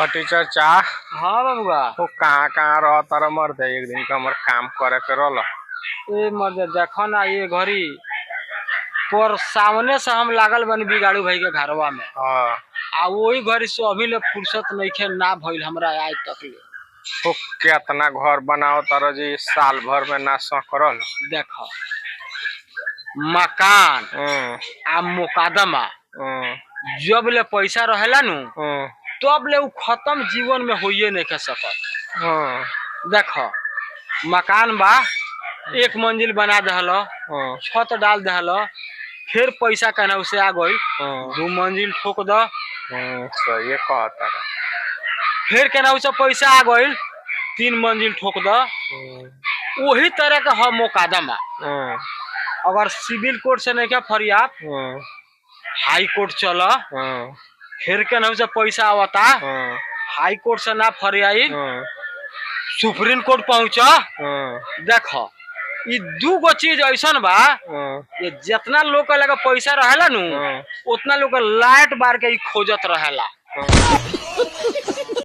Teacher चा हाँ बाबूआ। वो कहाँ रह तारा मर दे एक दिन का हमर काम करे के रहल। ए मर्द देखो ना ये घड़ी पर सामने से हम लागल बनी बिगाड़ू भाई के घरवा में हाँ आ वही घड़ी से अभी ले फुर्सत नइखे ना भइल हमरा आज तक ले। वो केतना घर बनाओ तारा जी साल भर में ना सकरल। देखो मकान आ हम्म मुकादमा हम्म जब ले पैसा रहेला नु हम्म तब ले उ खत्म जीवन में होइए नहीं कर सकत। देखो मकान बा एक मंजिल बना दहल छत डाल दहल फिर पैसा कहना से आ गई 2 मंजिल ठोक द सही कहता है। फिर कहना से पैसा आ गई 3 मंजिल ठोक द वही तरह का है मुकादमा। अगर सिविल कोर्ट से नहीं क्या फरियाद हाई कोर्ट चला फिर कहना से पैसा आवता हाई कोर्ट से ना फरियाद सुप्रीम कोर्ट पहुंचा। देखो ये 2 चीज ऐसा बा ये जितना लोग का लगा पैसा रहेला नु उतना लोग लाइट बार के खोजत रहेला।